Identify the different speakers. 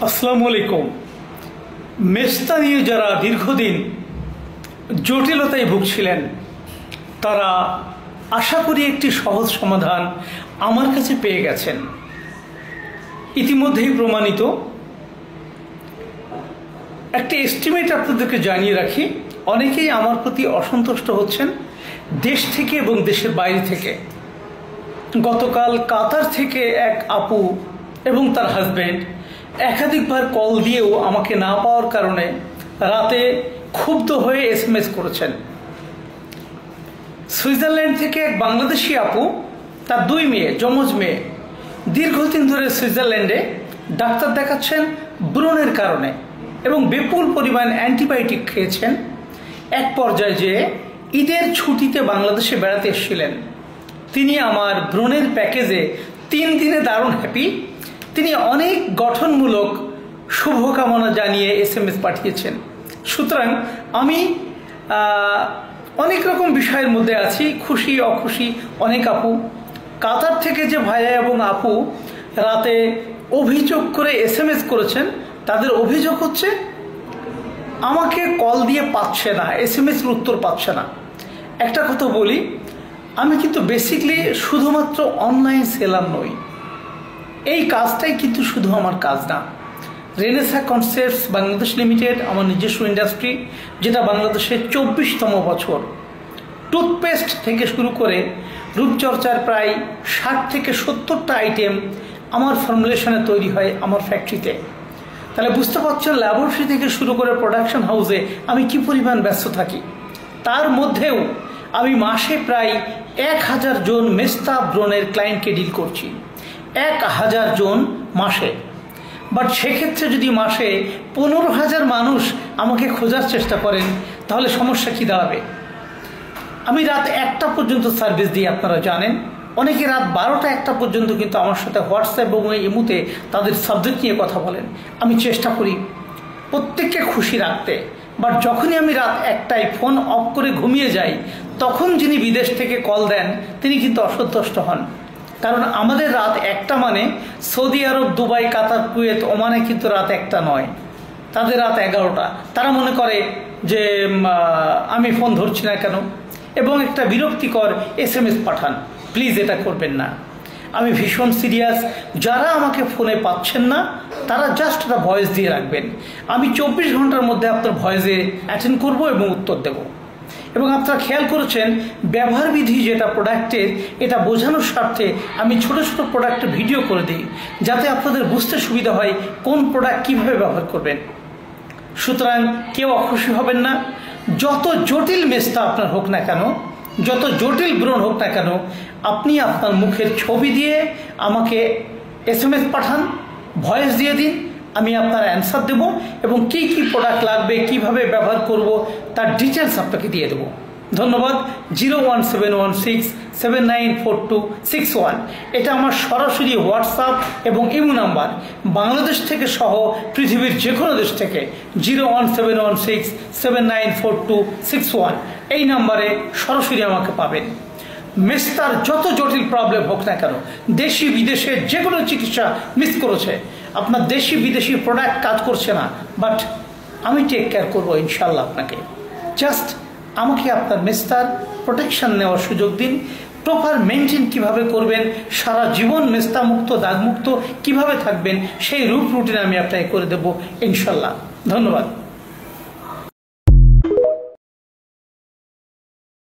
Speaker 1: আসসালামু আলাইকুম। মেস্তা নিয়ে যারা দীর্ঘদিন জটিলতায় ভুগছিলেন তারা আশা করি একটি সহজ সমাধান আমার কাছে পেয়ে গেছেন। ইতিমধ্যেই প্রমাণিত। একটি এস্টিমেট আপনাদেরকে জানিয়ে রাখি, অনেকেই আমার প্রতি অসন্তুষ্ট হচ্ছেন দেশ থেকে এবং দেশের বাইরে থেকে। গতকাল কাতার থেকে এক আপু এবং তার হাজব্যান্ড একাধিকবার কল দিয়েও আমাকে না পাওয়ার কারণে রাতে ক্ষুব্ধ হয়ে SMS করেছেন। সুইজারল্যান্ড থেকে এক বাংলাদেশি আপু, তার 2 মেয়ে, যমজ মেয়ে, দীর্ঘদিন ধরে সুইজারল্যান্ডে ডাক্তার দেখাচ্ছেন ব্রণের কারণে এবং বিপুল পরিমাণ অ্যান্টিবায়োটিক খেয়েছেন। এক পর্যায়ে যে ঈদের ছুটিতে বাংলাদেশে বেড়াতে এসেছিলেন, তিনি আমার ব্রণের প্যাকেজে 3 দিনে দারুণ হ্যাপি। তিনি অনেক গঠনমূলক শুভকামনা জানিয়ে SMS পাঠিয়েছেন। সুতরাং আমি অনেক রকম বিষয়ের মধ্যে আছি, খুশি অখুশি। অনেক আপু কাতার থেকে যে ভাইয়া এবং আপু রাতে অভিযোগ করে SMS করেছেন, তাদের অভিযোগ হচ্ছে আমাকে কল দিয়ে পাচ্ছে না, SMS-এর উত্তর পাচ্ছে না। একটা কথা বলি, আমি কিন্তু বেসিকলি শুধুমাত্র অনলাইন সেলার নই। এই কাজটাই কিন্তু শুধু আমার কাজ না। রেনেসা কনসেপ্টস বাংলাদেশ লিমিটেড আমার নিজস্ব ইন্ডাস্ট্রি, যেটা বাংলাদেশের 24তম বছর। টুথপেস্ট থেকে শুরু করে রূপচর্চার প্রায় 60 থেকে 70টা আইটেম আমার ফর্মুলেশনে তৈরি হয় আমার ফ্যাক্টরিতে। তাহলে বুঝতে পারছেন ল্যাবরেটরি থেকে শুরু করে প্রোডাকশন হাউসে আমি কি পরিমাণ ব্যস্ত থাকি। তার মধ্যেও আমি মাসে প্রায় 1000 জন মেস্তা ব্রণের ক্লায়েন্টকে ডিল করছি। 1000 জন মাসে। বাট সেক্ষেত্রে যদি মাসে 15,000 মানুষ আমাকে খোঁজার চেষ্টা করেন, তাহলে সমস্যা কি দাঁড়াবে? আমি রাত 1টা পর্যন্ত সার্ভিস দিই, আপনারা জানেন। অনেকে রাত 12টা 1টা পর্যন্ত কিন্তু আমার সাথে হোয়াটসঅ্যাপ এবং ইমুতে তাদের সাবজেক্ট নিয়ে কথা বলেন। আমি চেষ্টা করি প্রত্যেককে খুশি রাখতে। বাট যখনই আমি রাত 1টায় ফোন অফ করে ঘুমিয়ে যাই, তখন যিনি বিদেশ থেকে কল দেন তিনি কিন্তু অসন্তুষ্ট হন। কারণ আমাদের রাত 1টা মানে সৌদি আরব, দুবাই, কাতার, কুয়েত, ওমানে কিন্তু রাত 1টা নয়, তাদের রাত 11টা। তারা মনে করে যে আমি ফোন ধরছি না কেন, এবং একটা বিরক্তিকর SMS পাঠান। প্লিজ এটা করবেন না। আমি ভীষণ সিরিয়াস। যারা আমাকে ফোনে পাচ্ছেন না তারা জাস্ট একটা ভয়েস দিয়ে রাখবেন। আমি 24 ঘন্টার মধ্যে আপনার ভয়েসে অ্যাটেন্ড করব এবং উত্তর দেব। এবং আপনারা খেয়াল করেছেন ব্যবহার বিধি যেটা প্রোডাক্টের, এটা বোঝানোর স্বার্থে আমি ছোট ছোট প্রোডাক্টের ভিডিও করে দিই, যাতে আপনাদের বুঝতে সুবিধা হয় কোন প্রোডাক্ট কীভাবে ব্যবহার করবেন। সুতরাং কেউ অখুশি হবেন না। যত জটিল মেস্তা আপনার হোক না কেন, যত জটিল ব্রণ হোক না কেন, আপনি আপনার মুখের ছবি দিয়ে আমাকে SMS পাঠান, ভয়েস দিয়ে দিন। আমি আপনার অ্যান্সার দেব এবং কী কী প্রোডাক্ট লাগবে, কিভাবে ব্যবহার করব, তার ডিটেলস আপনাকে দিয়ে দেবো। ধন্যবাদ। 01716794261 এটা আমার সরাসরি হোয়াটসঅ্যাপ এবং ইমো নাম্বার। বাংলাদেশ থেকে সহ পৃথিবীর যে কোনো দেশ থেকে 01716794261 এই নাম্বারে সরাসরি আমাকে পাবেন। মেস্তার যত জটিল প্রবলেম হোক না কেন, দেশি বিদেশে যে কোনো চিকিৎসা মিস করেছে, আপনার দেশি বিদেশি প্রোডাক্ট কাজ করছে না, বাট আমি টেক কেয়ার করবো ইনশাল্লাহ আপনাকে। জাস্ট আমাকে আপনার মেস্তার প্রোটেকশন নেওয়ার সুযোগ দিন। প্রপার মেনটেন কিভাবে করবেন, সারা জীবন মেস্তা মুক্ত, দাগমুক্ত কিভাবে থাকবেন, সেই রুট রুটিন আমি আপনাকে করে দেবো ইনশাল্লাহ। ধন্যবাদ।